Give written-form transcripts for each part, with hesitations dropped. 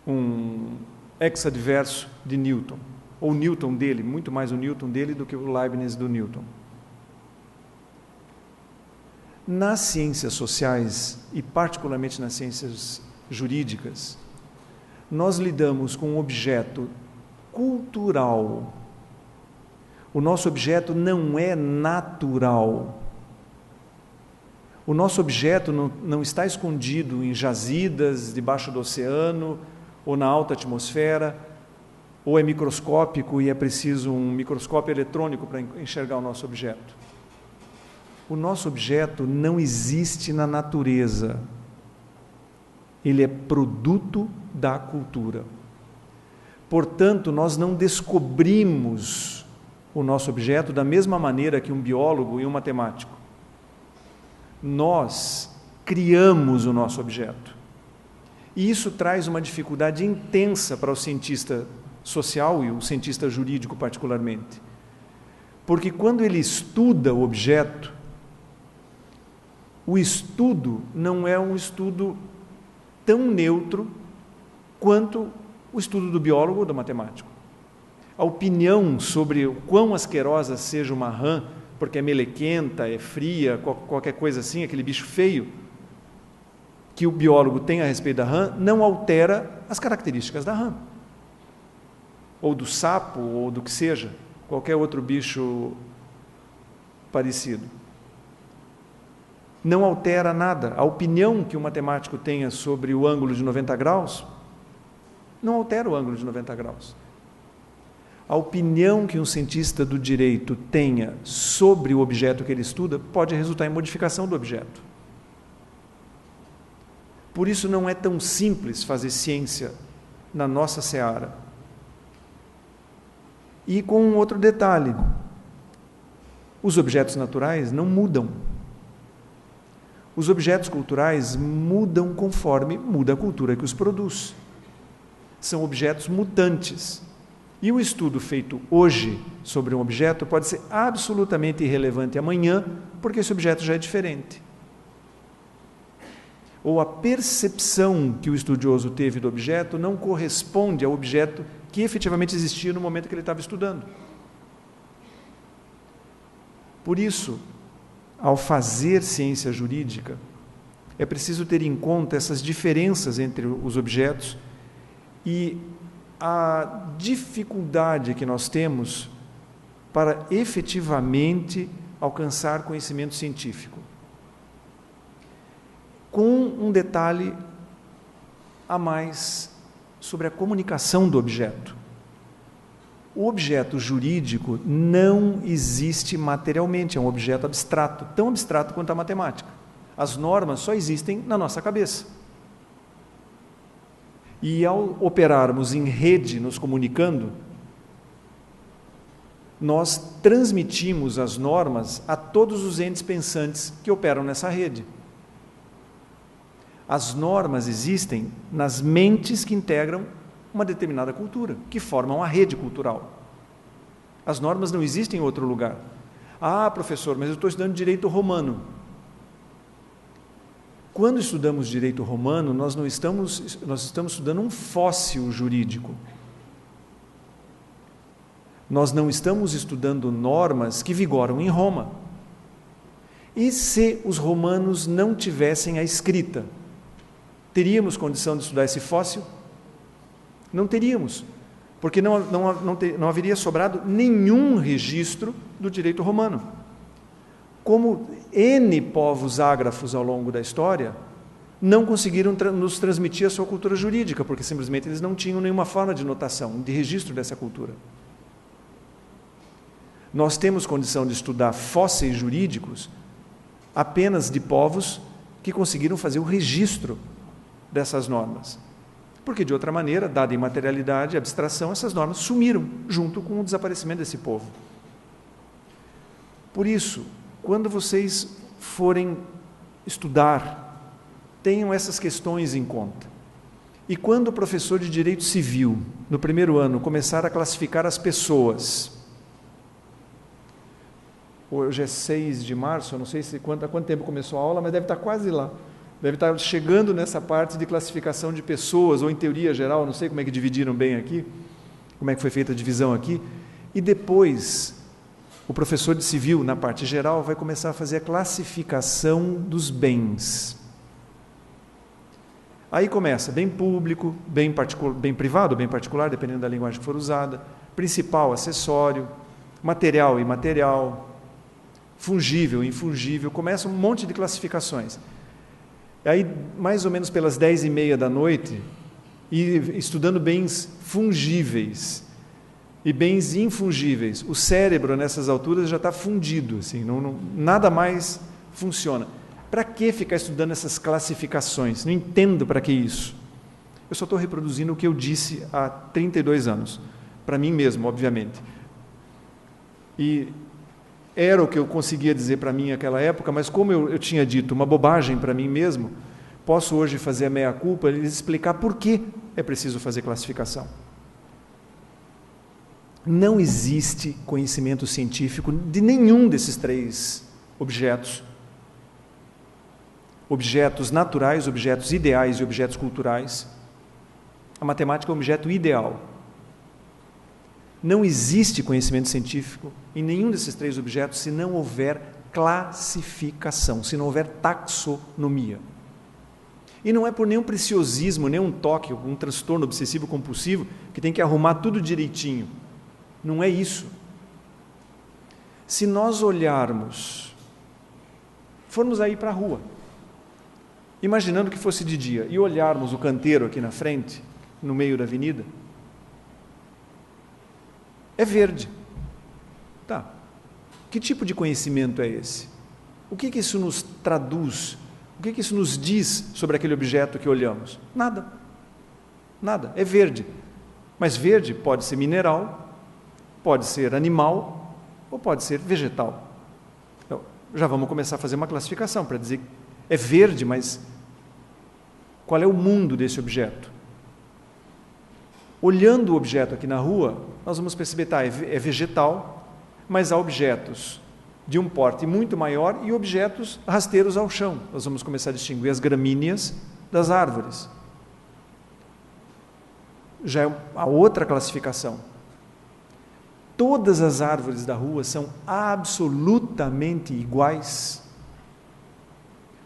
um ex-adverso de Newton, ou Newton dele, muito mais o Newton dele do que o Leibniz do Newton. Nas ciências sociais, e particularmente nas ciências jurídicas, nós lidamos com um objeto cultural. O nosso objeto não é natural. O nosso objeto não está escondido em jazidas, debaixo do oceano, ou na alta atmosfera, ou é microscópico e é preciso um microscópio eletrônico para enxergar o nosso objeto. O nosso objeto não existe na natureza. Ele é produto da cultura. Portanto, nós não descobrimos o nosso objeto da mesma maneira que um biólogo e um matemático. Nós criamos o nosso objeto. E isso traz uma dificuldade intensa para o cientista social e o cientista jurídico particularmente. Porque quando ele estuda o objeto, o estudo não é um estudo tão neutro quanto o estudo do biólogo ou do matemático. A opinião sobre o quão asquerosa seja uma rã, porque é melequenta, é fria, qualquer coisa assim, aquele bicho feio, que o biólogo tem a respeito da rã, não altera as características da rã. Ou do sapo, ou do que seja, qualquer outro bicho parecido. Não altera nada. A opinião que o matemático tenha sobre o ângulo de 90 graus, não altera o ângulo de 90 graus. A opinião que um cientista do direito tenha sobre o objeto que ele estuda pode resultar em modificação do objeto. Por isso não é tão simples fazer ciência na nossa seara. E com um outro detalhe, os objetos naturais não mudam. Os objetos culturais mudam conforme muda a cultura que os produz. São objetos mutantes. E o estudo feito hoje sobre um objeto pode ser absolutamente irrelevante amanhã, porque esse objeto já é diferente. Ou a percepção que o estudioso teve do objeto não corresponde ao objeto que efetivamente existia no momento que ele estava estudando. Por isso, ao fazer ciência jurídica, é preciso ter em conta essas diferenças entre os objetos e a dificuldade que nós temos para efetivamente alcançar conhecimento científico. Com um detalhe a mais sobre a comunicação do objeto. O objeto jurídico não existe materialmente, é um objeto abstrato, tão abstrato quanto a matemática. As normas só existem na nossa cabeça. E ao operarmos em rede, nos comunicando, nós transmitimos as normas a todos os entes pensantes que operam nessa rede. As normas existem nas mentes que integram uma determinada cultura, que formam a rede cultural. As normas não existem em outro lugar. Ah, professor, mas eu estou estudando direito romano. Quando estudamos direito romano, nós estamos estudando um fóssil jurídico. Nós não estamos estudando normas que vigoram em Roma. E se os romanos não tivessem a escrita, teríamos condição de estudar esse fóssil? Não teríamos, porque não haveria sobrado nenhum registro do direito romano. Como N povos ágrafos ao longo da história não conseguiram nos transmitir a sua cultura jurídica, porque simplesmente eles não tinham nenhuma forma de notação, de registro dessa cultura. Nós temos condição de estudar fósseis jurídicos apenas de povos que conseguiram fazer o registro dessas normas. Porque, de outra maneira, dada a imaterialidade, a abstração, essas normas sumiram junto com o desaparecimento desse povo. Por isso, quando vocês forem estudar, tenham essas questões em conta. E quando o professor de Direito Civil, no primeiro ano, começar a classificar as pessoas, hoje é 6 de março, eu não sei há quanto tempo começou a aula, mas deve estar quase lá. Deve estar chegando nessa parte de classificação de pessoas, ou em teoria geral, não sei como é que dividiram bem aqui, como é que foi feita a divisão aqui, e depois o professor de civil, na parte geral, vai começar a fazer a classificação dos bens. Aí começa bem público, bem privado, bem particular, dependendo da linguagem que for usada, principal, acessório, material e imaterial, fungível, infungível, começa um monte de classificações. Aí, mais ou menos pelas 10h30 da noite, e estudando bens fungíveis e bens infungíveis, o cérebro nessas alturas já está fundido, assim, nada mais funciona. Para que ficar estudando essas classificações? Não entendo para que isso. Eu só estou reproduzindo o que eu disse há 32 anos, para mim mesmo, obviamente. E era o que eu conseguia dizer para mim naquela época, mas como eu tinha dito uma bobagem para mim mesmo, posso hoje fazer a meia-culpa e explicar por que é preciso fazer classificação. Não existe conhecimento científico de nenhum desses 3 objetos. Objetos naturais, objetos ideais e objetos culturais. A matemática é um objeto ideal. Não existe conhecimento científico em nenhum desses 3 objetos se não houver classificação, se não houver taxonomia. E não é por nenhum preciosismo, nenhum toque, um transtorno obsessivo-compulsivo que tem que arrumar tudo direitinho. Não é isso. Se nós olharmos, formos aí para a rua, imaginando que fosse de dia, e olharmos o canteiro aqui na frente, no meio da avenida, é verde. Tá. Que tipo de conhecimento é esse? O que isso nos traduz? O que isso nos diz sobre aquele objeto que olhamos? Nada. Nada. É verde. Mas verde pode ser mineral, pode ser animal ou pode ser vegetal. Então, já vamos começar a fazer uma classificação para dizer que é verde, mas qual é o mundo desse objeto? Olhando o objeto aqui na rua, nós vamos perceber, tá, é vegetal, mas há objetos de um porte muito maior e objetos rasteiros ao chão. Nós vamos começar a distinguir as gramíneas das árvores. Já é a outra classificação. Todas as árvores da rua são absolutamente iguais?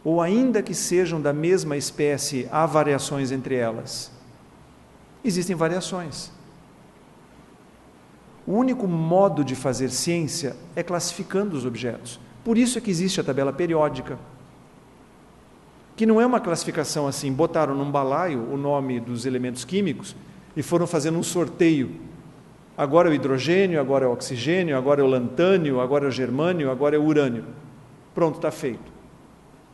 Ou ainda que sejam da mesma espécie, há variações entre elas? Existem variações. O único modo de fazer ciência é classificando os objetos. Por isso é que existe a tabela periódica, que não é uma classificação assim, botaram num balaio o nome dos elementos químicos e foram fazendo um sorteio. Agora é o hidrogênio, agora é o oxigênio, agora é o lantânio, agora é o germânio, agora é o urânio. Pronto, está feito.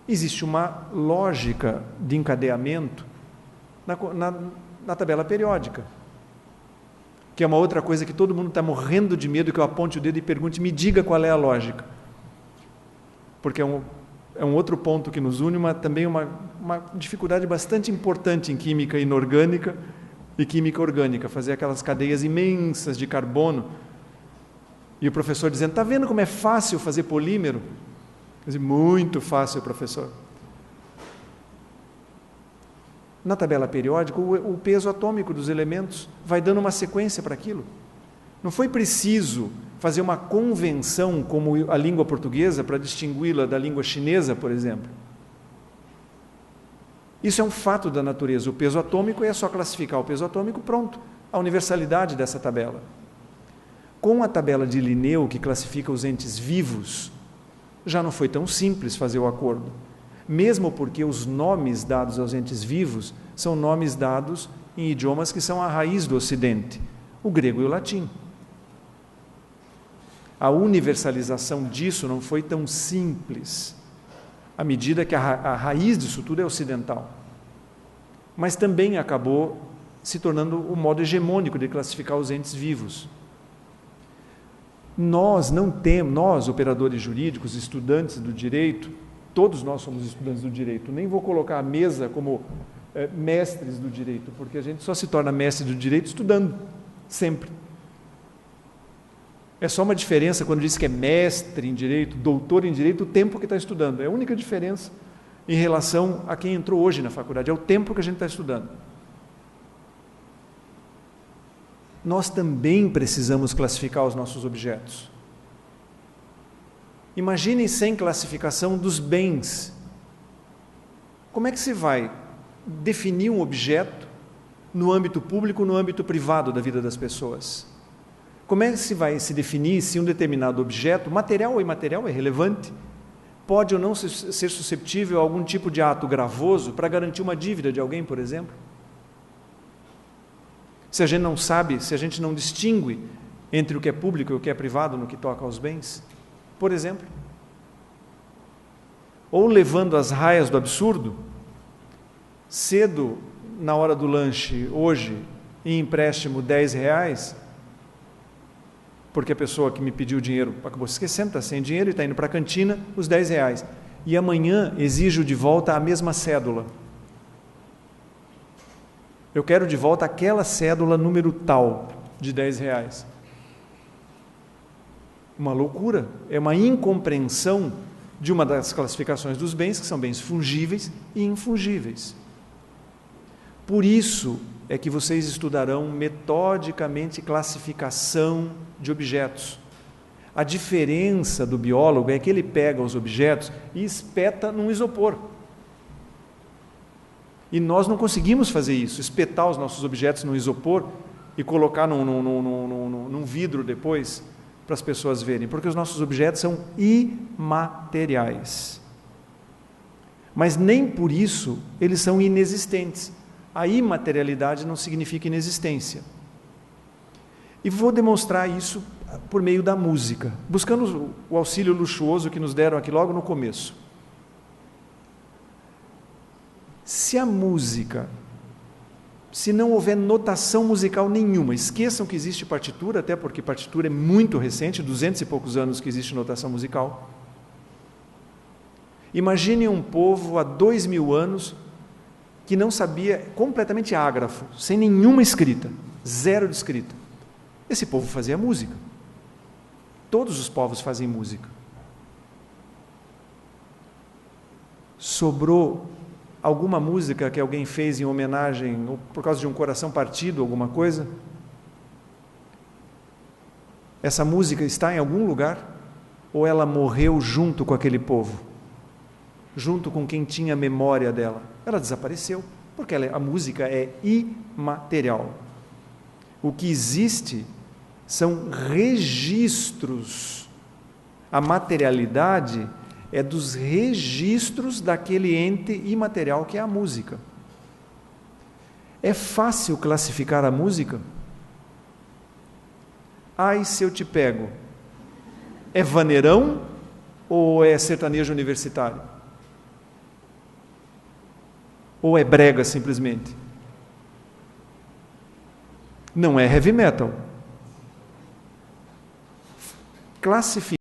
Existe uma lógica de encadeamento na tabela periódica, que é uma outra coisa que todo mundo está morrendo de medo que eu aponte o dedo e pergunte, me diga qual é a lógica. Porque é um outro ponto que nos une, também uma dificuldade bastante importante em química inorgânica e química orgânica, fazer aquelas cadeias imensas de carbono. E o professor dizendo, está vendo como é fácil fazer polímero? Quer dizer, muito fácil, professor. Na tabela periódica, o peso atômico dos elementos vai dando uma sequência para aquilo. Não foi preciso fazer uma convenção como a língua portuguesa para distingui-la da língua chinesa, por exemplo. Isso é um fato da natureza. O peso atômico é só classificar o peso atômico, pronto. A universalidade dessa tabela. Com a tabela de Linneu, que classifica os entes vivos, já não foi tão simples fazer o acordo. Mesmo porque os nomes dados aos entes vivos são nomes dados em idiomas que são a raiz do Ocidente, o grego e o latim. A universalização disso não foi tão simples, à medida que a raiz disso tudo é ocidental. Mas também acabou se tornando o modo hegemônico de classificar os entes vivos. Nós, operadores jurídicos, estudantes do direito, todos nós somos estudantes do direito, nem vou colocar a mesa como mestres do direito, porque a gente só se torna mestre do direito estudando, sempre. É só uma diferença quando diz que é mestre em direito, doutor em direito, o tempo que está estudando, é a única diferença. em relação a quem entrou hoje na faculdade, é o tempo que a gente está estudando. Nós também precisamos classificar os nossos objetos. Imaginem sem classificação dos bens. Como é que se vai definir um objeto no âmbito público, no âmbito privado da vida das pessoas? Como é que se vai se definir se um determinado objeto, material ou imaterial, é relevante, pode ou não ser susceptível a algum tipo de ato gravoso para garantir uma dívida de alguém, por exemplo? Se a gente não sabe, se a gente não distingue entre o que é público e o que é privado no que toca aos bens, por exemplo. Ou levando as raias do absurdo, cedo, na hora do lanche, hoje, em empréstimo R$10, porque a pessoa que me pediu dinheiro acabou se esquecendo, está sem dinheiro e está indo para a cantina, os R$10. E amanhã exijo de volta a mesma cédula. Eu quero de volta aquela cédula número tal de R$10. Uma loucura, é uma incompreensão de uma das classificações dos bens, que são bens fungíveis e infungíveis. Por isso é que vocês estudarão metodicamente classificação de objetos. A diferença do biólogo é que ele pega os objetos e espeta num isopor. E nós não conseguimos fazer isso, espetar os nossos objetos num isopor e colocar num vidro depois para as pessoas verem, porque os nossos objetos são imateriais. Mas nem por isso eles são inexistentes. A imaterialidade não significa inexistência. E vou demonstrar isso por meio da música, buscando o auxílio luxuoso que nos deram aqui logo no começo. Se a música, se não houver notação musical nenhuma, esqueçam que existe partitura, até porque partitura é muito recente, 200 e poucos anos que existe notação musical. Imagine um povo há 2000 anos que não sabia, completamente ágrafo, sem nenhuma escrita, zero de escrita. Esse povo fazia música. Todos os povos fazem música. Sobrou alguma música que alguém fez em homenagem, ou por causa de um coração partido, alguma coisa? Essa música está em algum lugar? Ou ela morreu junto com aquele povo? Junto com quem tinha memória dela? Ela desapareceu, porque a música é imaterial. O que existe são registros. A materialidade é dos registros daquele ente imaterial que é a música. É fácil classificar a música? Ai, se eu te pego, é vaneirão ou é sertanejo universitário? Ou é brega simplesmente? Não é heavy metal. Classificar